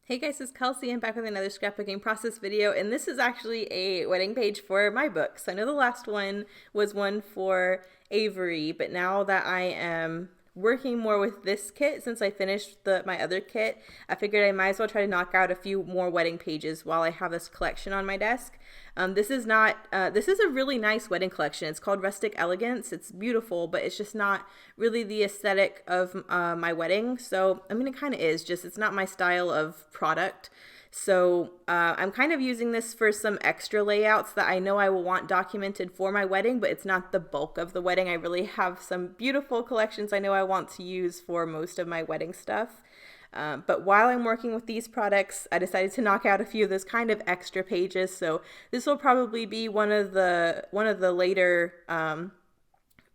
Hey guys, it's Kelsey. I'm back with another scrapbooking process video, and this is actually a wedding page for my books. I know the last one was one for Avery, but now that I am working more with this kit since I finished my other kit, I figured I might as well try to knock out a few more wedding pages while I have this collection on my desk. This is not. This is a really nice wedding collection. It's called Rustic Elegance. It's beautiful, but it's just not really the aesthetic of my wedding. So I mean, it kind of is. Just it's not my style of product. So I'm kind of using this for some extra layouts that I know I will want documented for my wedding, but it's not the bulk of the wedding. I really have some beautiful collections I know I want to use for most of my wedding stuff. But while I'm working with these products, I decided to knock out a few of those kind of extra pages. So this will probably be one of the later,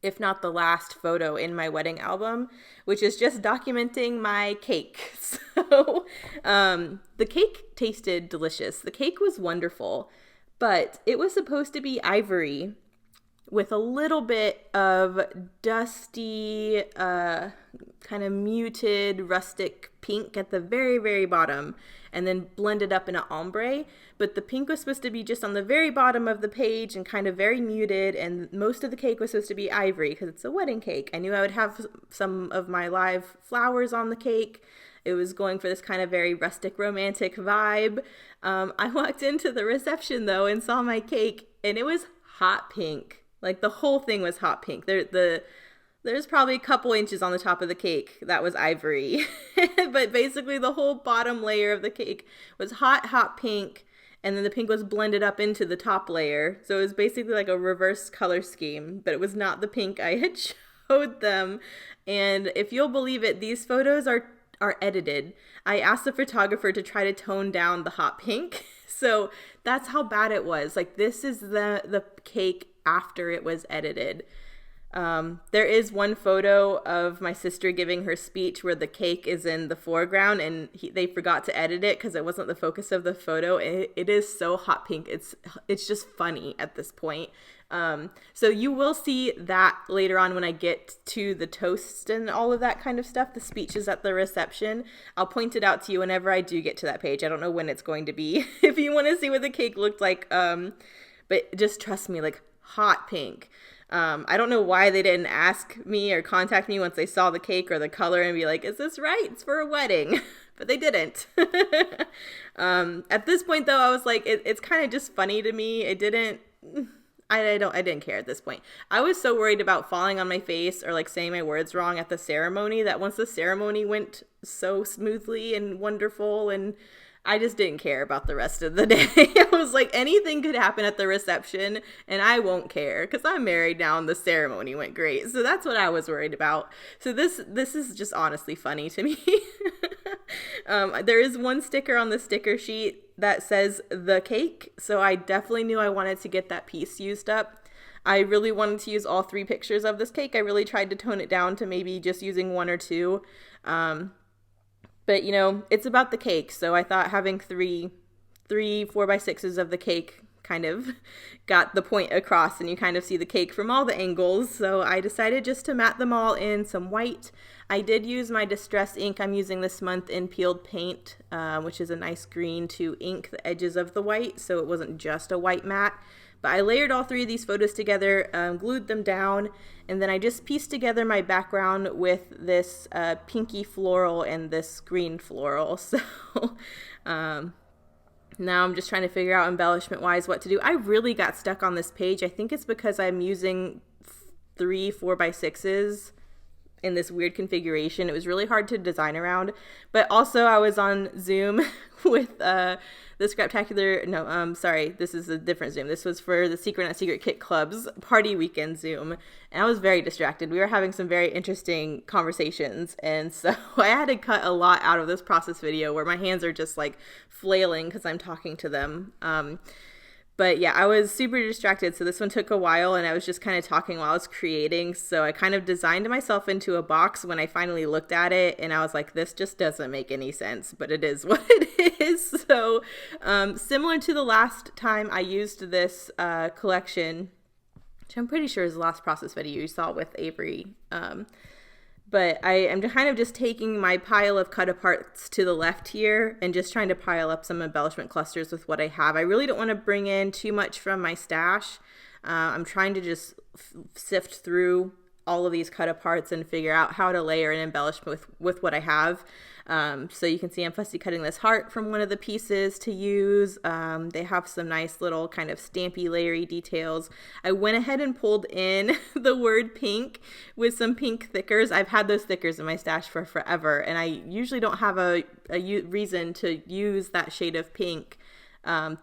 if not the last photo in my wedding album, which is just documenting my cake. So the cake tasted delicious. The cake was wonderful, but it was supposed to be ivory with a little bit of dusty, kind of muted rustic pink at the very, very bottom, and then blended up in an ombre. But the pink was supposed to be just on the very bottom of the page and kind of very muted, and most of the cake was supposed to be ivory because it's a wedding cake. I knew I would have some of my live flowers on the cake. It was going for this kind of very rustic, romantic vibe. I walked into the reception, though, and saw my cake, and it was hot pink. Like the whole thing was hot pink. There's probably a couple inches on the top of the cake that was ivory. But basically the whole bottom layer of the cake was hot pink, and then the pink was blended up into the top layer. So it was basically like a reverse color scheme, but it was not the pink I had showed them. And if you'll believe it, these photos are edited. I asked the photographer to try to tone down the hot pink. So that's how bad it was. Like this is the cake after it was edited. There is one photo of my sister giving her speech where the cake is in the foreground, and they forgot to edit it because it wasn't the focus of the photo. It is so hot pink. It's just funny at this point. So you will see that later on when I get to the toast and all of that kind of stuff, the speeches at the reception. I'll point it out to you whenever I do get to that page. I don't know when it's going to be. If you want to see what the cake looked like, but just trust me, like hot pink. I don't know why they didn't ask me or contact me once they saw the cake or the color and be like, is this right? It's for a wedding. But they didn't. At this point, though, I was like, it's kind of just funny to me. I didn't care at this point. I was so worried about falling on my face or like saying my words wrong at the ceremony that once the ceremony went so smoothly and wonderful, and I just didn't care about the rest of the day. I was like, anything could happen at the reception and I won't care because I'm married now and the ceremony went great. So that's what I was worried about. So this is just honestly funny to me. There is one sticker on the sticker sheet that says the cake. So I definitely knew I wanted to get that piece used up. I really wanted to use all three pictures of this cake. I really tried to tone it down to maybe just using one or two. But you know, it's about the cake, so I thought having three 4x6s of the cake kind of got the point across, and you kind of see the cake from all the angles. So I decided just to matte them all in some white. I did use my Distress ink I'm using this month in peeled paint, which is a nice green to ink the edges of the white, so it wasn't just a white matte. But I layered all three of these photos together, glued them down, and then I just pieced together my background with this pinky floral and this green floral. So now I'm just trying to figure out embellishment-wise what to do. I really got stuck on this page. I think it's because I'm using three 4x6s in this weird configuration. It was really hard to design around. But also I was on Zoom with the sorry, this is a different Zoom. This was for the Secret Not Secret Kit Club's party weekend Zoom, and I was very distracted. We were having some very interesting conversations, and so I had to cut a lot out of this process video where my hands are just like flailing because I'm talking to them. But yeah, I was super distracted, so this one took a while, and I was just kind of talking while I was creating, so I kind of designed myself into a box when I finally looked at it, and I was like, this just doesn't make any sense, but it is what it is. So similar to the last time I used this collection, which I'm pretty sure is the last process video you saw with Avery, But I am kind of just taking my pile of cut aparts to the left here and just trying to pile up some embellishment clusters with what I have. I really don't want to bring in too much from my stash. I'm trying to just sift through all of these cut aparts and figure out how to layer and embellish with what I have. So you can see I'm fussy cutting this heart from one of the pieces to use. They have some nice little kind of stampy layery details. I went ahead and pulled in the word pink with some pink thickers. I've had those thickers in my stash for forever, and I usually don't have a reason to use that shade of pink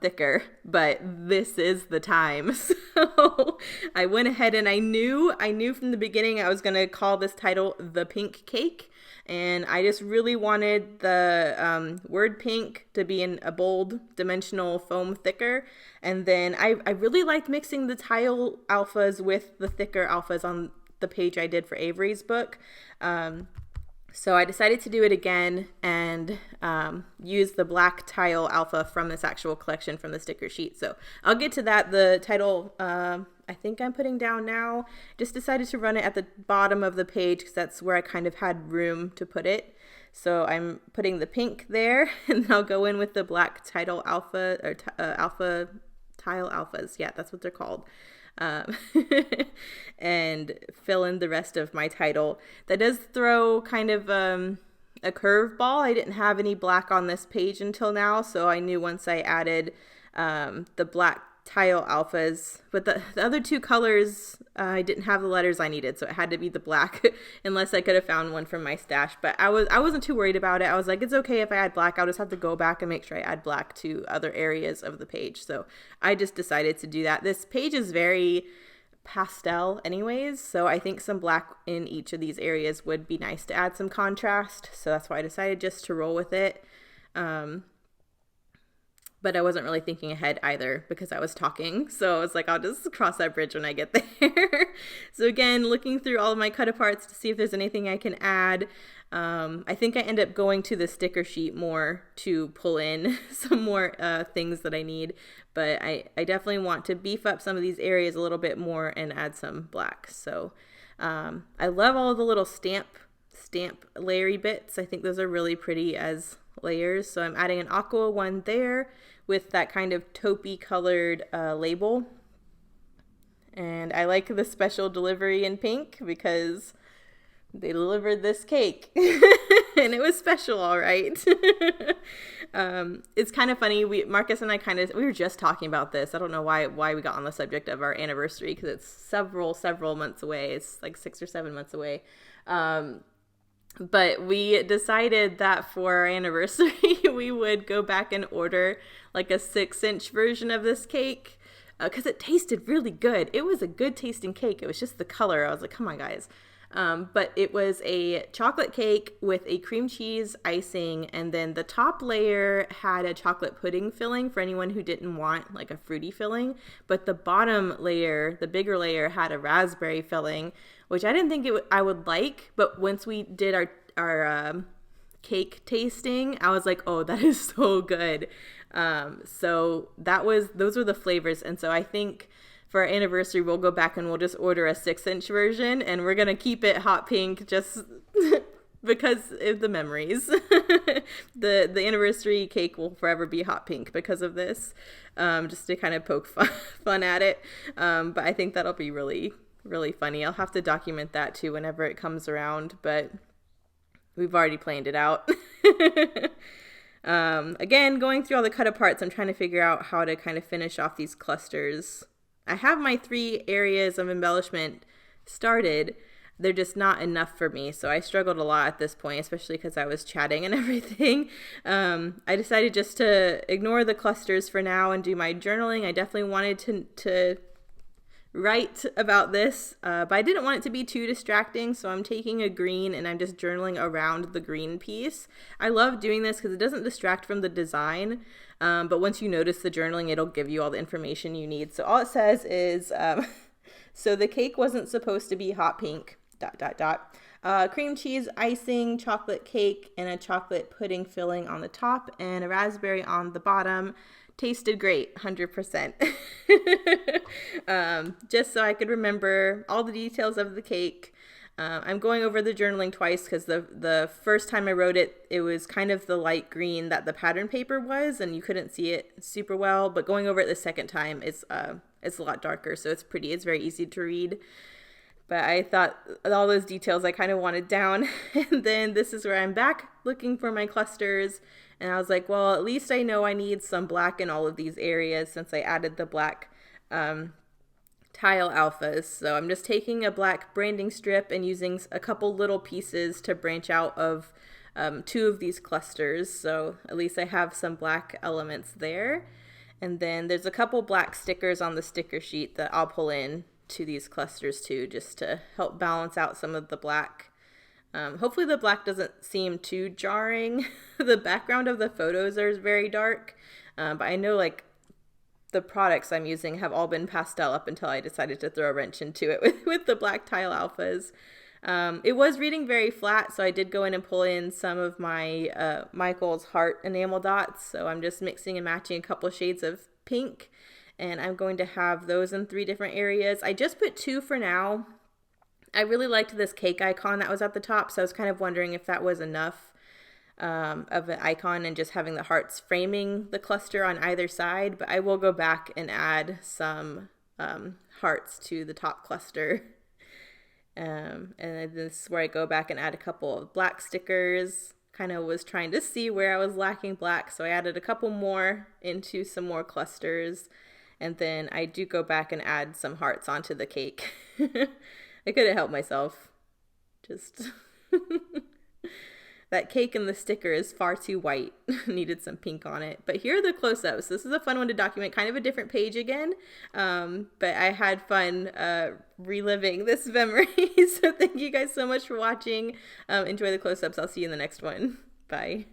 thicker, but this is the time. So I went ahead and I knew from the beginning I was going to call this title The Pink Cake. And I just really wanted the word pink to be in a bold dimensional foam thicker. And then I really liked mixing the tile alphas with the thicker alphas on the page I did for Avery's book. So I decided to do it again and use the black tile alpha from this actual collection from the sticker sheet. So I'll get to that. The title I think I'm putting down now. Just decided to run it at the bottom of the page because that's where I kind of had room to put it. So I'm putting the pink there, and I'll go in with the black tile alpha, or alpha tile alphas. Yeah, that's what they're called. And fill in the rest of my title. That does throw kind of a curveball. I didn't have any black on this page until now, so I knew once I added the black tile alphas, but the other two colors I didn't have the letters I needed, so it had to be the black unless I could have found one from my stash. But I wasn't too worried about it. I was like, it's okay if I add black. I'll just have to go back and make sure I add black to other areas of the page. So I just decided to do that. This page is very pastel anyways, so I think some black in each of these areas would be nice to add some contrast. So that's why I decided just to roll with it. But I wasn't really thinking ahead either because I was talking. So I was like, I'll just cross that bridge when I get there. So again, looking through all of my cut aparts to see if there's anything I can add. I think I end up going to the sticker sheet more to pull in some more things that I need. But I definitely want to beef up some of these areas a little bit more and add some black. So I love all of the little stamp layery bits. I think those are really pretty as layers. So I'm adding an aqua one there with that kind of taupey colored label. And I like the special delivery in pink because they delivered this cake and it was special, all right. It's kind of funny. Marcus and I we were just talking about this. I don't know why we got on the subject of our anniversary because it's several months away. It's like 6 or 7 months away. But we decided that for our anniversary, we would go back and order like a 6-inch version of this cake because it tasted really good. It was a good tasting cake. It was just the color. I was like, come on, guys. But it was a chocolate cake with a cream cheese icing, and then the top layer had a chocolate pudding filling for anyone who didn't want like a fruity filling. But the bottom layer, the bigger layer, had a raspberry filling, which I didn't think I would like. But once we did our cake tasting, I was like, oh, that is so good. So those were the flavors, and so I think for our anniversary, we'll go back and we'll just order a 6-inch version, and we're going to keep it hot pink just because of the memories. The anniversary cake will forever be hot pink because of this, just to kind of poke fun at it. But I think that'll be really, really funny. I'll have to document that too whenever it comes around, but we've already planned it out. Again, going through all the cut aparts, I'm trying to figure out how to kind of finish off these clusters. I have my 3 areas of embellishment started. They're just not enough for me. So I struggled a lot at this point, especially because I was chatting and everything. I decided just to ignore the clusters for now and do my journaling. I definitely wanted to write about this, but I didn't want it to be too distracting. So I'm taking a green and I'm just journaling around the green piece. I love doing this because it doesn't distract from the design. But once you notice the journaling, it'll give you all the information you need. So all it says is, so the cake wasn't supposed to be hot pink, ... cream cheese icing, chocolate cake, and a chocolate pudding filling on the top, and a raspberry on the bottom. Tasted great, 100%. Just so I could remember all the details of the cake. I'm going over the journaling twice because the first time I wrote it, it was kind of the light green that the pattern paper was, and you couldn't see it super well. But going over it the second time, it's a lot darker, so it's pretty. It's very easy to read. But I thought all those details I kind of wanted down. And then this is where I'm back looking for my clusters. And I was like, well, at least I know I need some black in all of these areas since I added the black tile alphas. So I'm just taking a black branding strip and using a couple little pieces to branch out of 2 of these clusters. So at least I have some black elements there. And then there's a couple black stickers on the sticker sheet that I'll pull in to these clusters too, just to help balance out some of the black. Hopefully the black doesn't seem too jarring. The background of the photos are very dark, but I know like the products I'm using have all been pastel up until I decided to throw a wrench into it with the black tile alphas. It was reading very flat, so I did go in and pull in some of my Michael's heart enamel dots. So I'm just mixing and matching a couple shades of pink, and I'm going to have those in 3 different areas. I just put 2 for now. I really liked this cake icon that was at the top, so I was kind of wondering if that was enough of an icon and just having the hearts framing the cluster on either side. But I will go back and add some hearts to the top cluster. And this is where I go back and add a couple of black stickers. Kind of was trying to see where I was lacking black, so I added a couple more into some more clusters. And then I do go back and add some hearts onto the cake. I couldn't help myself. Just that cake and the sticker is far too white. Needed some pink on it. But here are the close-ups. This is a fun one to document. Kind of a different page again. But I had fun reliving this memory. So thank you guys so much for watching. Enjoy the close-ups. I'll see you in the next one. Bye.